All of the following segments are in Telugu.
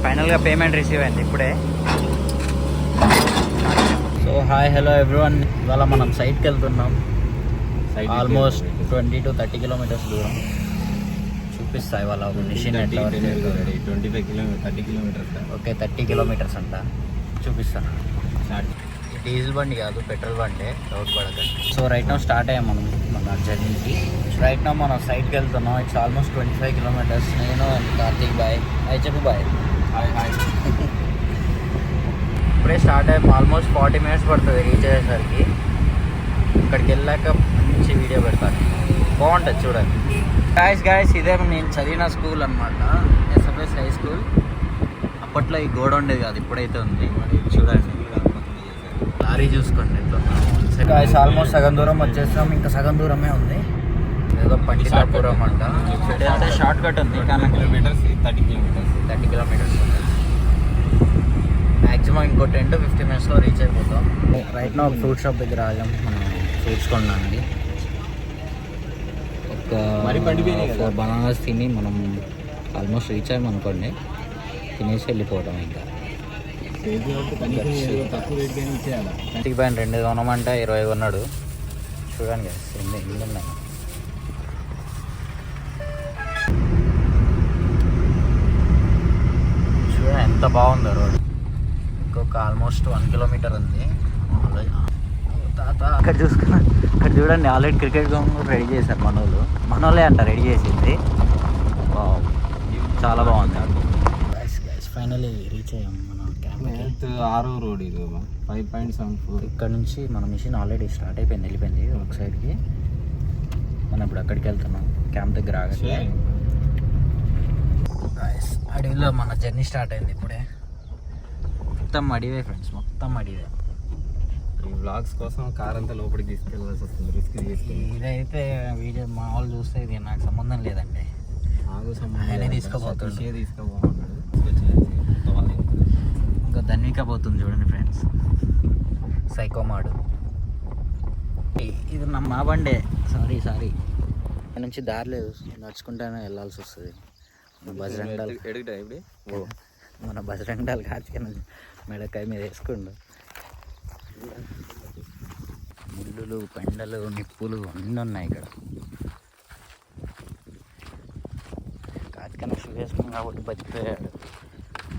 ఫైనల్గా పేమెంట్ రిసీవ్ అయింది ఇప్పుడే. సో హాయ్ హలో ఎవ్రీవన్, ఇవాళ మనం సైట్కి వెళ్తున్నాం. ఆల్మోస్ట్ 20 to 30 కిలోమీటర్స్ దూరం. చూపిస్తా ఇవాళ ఒక మిషన్ ఎట్లా 25 కిలోమీటర్ 30 కిలోమీటర్స్. ఓకే 30 కిలోమీటర్స్ అంట చూపిస్తా. డీజిల్ బండి కాదు, పెట్రోల్ బండి, డౌట్ పడకండి. సో రైట్ నౌ స్టార్ట్ అయ్యాం మనం మన జర్నీకి. రైట్ నౌ మనం సైట్కి వెళ్తున్నాం. It's almost 25 kilometres. నేను కార్తీక్ బాయ్. చెప్పు బాయ్. ఇప్పుడే స్టార్ట్ అయ్యాం. ఆల్మోస్ట్ 40 minutes పడుతుంది రీచ్ అయ్యేసరికి. ఇక్కడికి వెళ్ళాక మంచి వీడియో పెడతాను, బాగుంటుంది చూడండి. గాయస్ ఇదే నేను చదివిన స్కూల్ అనమాట, ఎస్ఎఫ్ఎస్ హై స్కూల్. అప్పట్లో ఈ గోడ ఉండేది కాదు, ఇప్పుడైతే ఉంది చూడండి. లారీ చూసుకోండి ఎట్లా. గాయస్ ఆల్మోస్ట్ సగం దూరం వచ్చేస్తాం, ఇంకా సగం దూరమే ఉంది. ఏదో పండితాపురం అంట. అంటే షార్ట్ కట్ ఉంది, 30 కిలోమీటర్స్ మ్యాక్సిమం. ఇంకో 10 to 15 minutesలో రీచ్ అయిపోతాం. రైట్ నా ఫ్రూట్ షాప్ దగ్గర ఆగాం మనం ఫ్రూట్స్ కొనడానికి. ఒక 4 బనానాస్ తిని మనం ఆల్మోస్ట్ రీచ్ అయ్యాం అనుకోండి. తినేసి వెళ్ళిపోవడం. ఇంకా ఇంటికి పైన 2 కొనమంటే 20 కొన్నాడు. చూడండి ఎన్ని ఉన్నాయి. చూడండి ఎంత బాగుందో రోడ్. ఇంకొక ఆల్మోస్ట్ 1 kilometer ఉంది. అక్కడ చూసుకున్నా, ఇక్కడ చూడండి ఆల్రెడీ క్రికెట్ గ్రౌండ్ రెడీ చేశారు మనోళ్ళే అంట రెడీ చేసింది. చాలా బాగుంది. ఫైనల్లీ రీచ్ అయ్యాం మన క్యాంప్. 6 రోడ్ ఇది 5.74. ఇక్కడ నుంచి మన మిషన్ ఆల్రెడీ స్టార్ట్ అయిపోయింది, వెళ్ళిపోయింది ఒక సైడ్కి. మనం ఇప్పుడు అక్కడికి వెళ్తున్నాం, క్యాంప్ దగ్గర ఆగట్లే. అడవిలో మన జర్నీ స్టార్ట్ అయింది ఇప్పుడే. మొత్తం అడివే ఫ్రెండ్స్, మొత్తం అడివే. ఈ వ్లాగ్స్ కోసం కార్ అంతా లోపలికి తీసుకెళ్ళాల్సి వస్తుంది, రిస్క్ తీసుకెళ్ళి. ఇదైతే వీడియో మా వాళ్ళు చూస్తే ఇది నాకు సంబంధం లేదండి. ఆయనే తీసుకోపోతాడు, తీసుకోబోతున్నాడు. ఇంకా ధన్విక పోతుంది చూడండి ఫ్రెండ్స్, సైకోమాడు. ఇది మా బండే. సారీ ఇక్కడ నుంచి దారి లేదు, నడుచుకుంటానే వెళ్ళాల్సి వస్తుంది. మన బజరంగాలు కాచుకొని మెడకాయ మీద వేసుకుండు. ముళ్ళులు, పెండలు, నిప్పులు అన్నీ ఉన్నాయి ఇక్కడ. కాచుకొని షూ వేసుకున్నాం కాబట్టి బతికిపోయాడు,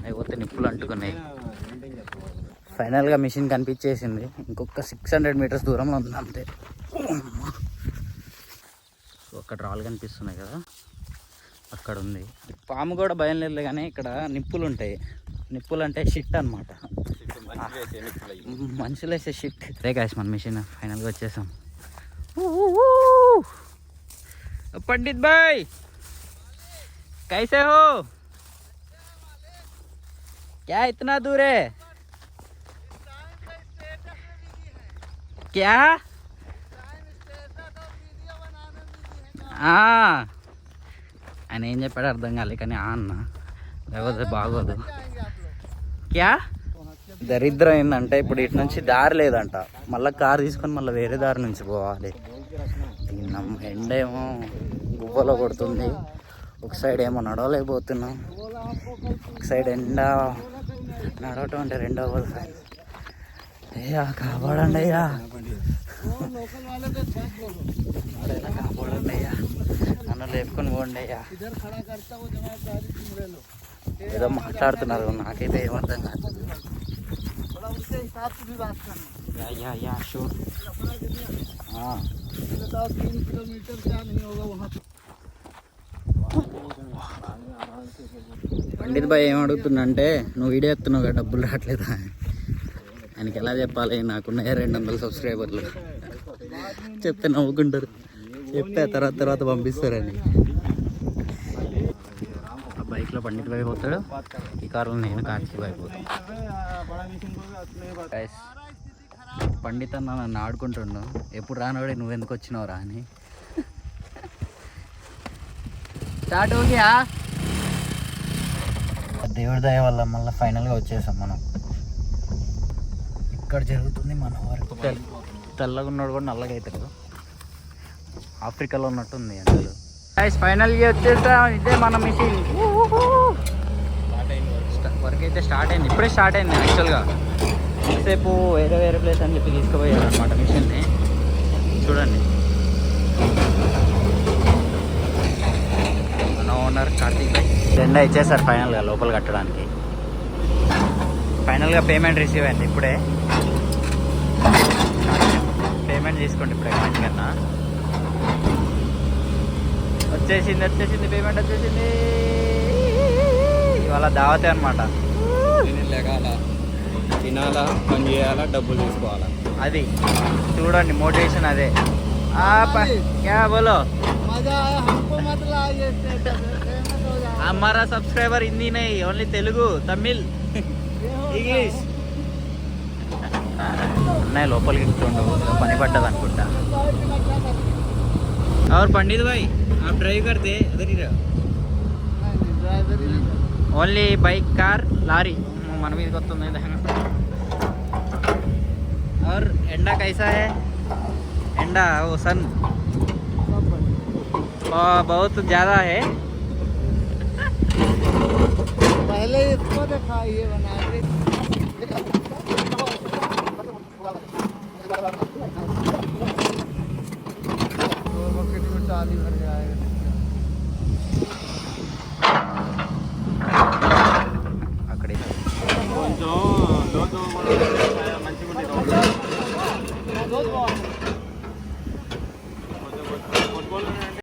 అయిపోతే నిప్పులు అంటుకున్నాయి. ఫైనల్గా మిషన్ కనిపించేసింది. ఇంకొక 600 meters దూరంలో ఉంది అంతే. సో అక్కడ రాళ్ళు కనిపిస్తున్నాయి కదా, అక్కడ ఉంది. పాము కూడా భయం లేదు కానీ ఇక్కడ నిప్పులు ఉంటాయి. నిప్పులు అంటే షిట్ అనమాట, మనుషులు వేసే షిట్. అదే గాయస్ మన మిషన్ ఫైనల్గా వచ్చేసాం. పండిత్ భాయ్ कैसे हो? क्या इतना दूर है? क्या? ఆయన ఏం చెప్పాడు అర్థం కాలే కానీ అన్న లేకపోతే బాగోదు. క్యా దరిద్రం ఏంటంటే ఇప్పుడు ఇటు నుంచి దారి లేదంట, మళ్ళీ కారు తీసుకొని మళ్ళీ వేరే దారి నుంచి పోవాలి. ఎండ ఏమో గువ్వలో కొడుతుంది, ఒక సైడ్ ఏమో నడవలేకపోతున్నాం, ఒక సైడ్ ఎండ. నడవటం అంటే రెండో అయ్యా కాపాడండి అయ్యా, కాపాడండి అయ్యా, నన్ను లేపుకొని పోండి అయ్యా. ఏదో మాట్లాడుతున్నారు, నాకైతే ఏమర్థం కాదు. పండిత్ భాయ్ ఏం అడుగుతుందంటే, నువ్వు వీడియో ఎత్తున్నావు కదా డబ్బులు రావట్లేదా? ఆయనకి ఎలా చెప్పాలి, నాకున్న 200 subscribers చెప్తే నవ్వుకుంటారు, చెప్తే తర్వాత పంపిస్తారని. ఆ బైక్లో పండిత్ భాయ్ పోతాడు, ఈ కారులో నేను కార్తీక్ భాయ్ పోతాను. పండిత్ అన్న నన్ను ఆడుకుంటుండు, ఎప్పుడు రానోడే నువ్వెందుకు వచ్చినావురా అని. స్టార్ట్ ఓకేయా? దేవుడి దయ వల్ల మళ్ళీ ఫైనల్గా వచ్చేసాం మనం. ఇక్కడ జరుగుతుంది మన వర్క్. తెల్లగా ఉన్నాడు కూడా నల్లగా అవుతాడు, ఆఫ్రికాలో ఉన్నట్టుంది అసలు. ఫైనల్గా వచ్చేసాం, ఇదే మన మిషన్. అయితే స్టార్ట్ అయింది, ఇప్పుడే స్టార్ట్ అయింది యాక్చువల్గా. సేపు వేరే వేరే ప్లేస్ అని చెప్పి తీసుకుపోయారు అనమాట మిషన్ని. చూడండి మన ఓనర్ కార్తీక్ భాయ్ జెండా ఇచ్చేసారు ఫైనల్గా లోపల కట్టడానికి. ఫైనల్గా పేమెంట్ రిసీవ్ అయింది ఇప్పుడే. పేమెంట్ తీసుకోండి ఇప్పుడే కన్నా. వచ్చేసింది పేమెంట్ వచ్చేసింది. ఇవాళ దావతే అనమాట. లెగాల తినాలా, పని చేయాలా, డబ్బులు తీసుకోవాలా. అది చూడండి మోటివేషన్ అదే. క్యా బోలో हमारा सब्सक्राइबर हिंदी नहीं, ओनली तेलुगु, तमिल, इंग्लिश. అన్నయ్య లోపలికి ఎక్కుతుండు, పని పడ్డది అనుకుంటా. और पंडित भाई आप ड्राइव करते इधर ही ఓన్లీ బైక్ కార్ లారీ మన మీదకి వస్తుంది. और ఎండా कैसा है? ఎండా वो सन बहुत ज़्यादा है. पहले इसको देखा, ये बना के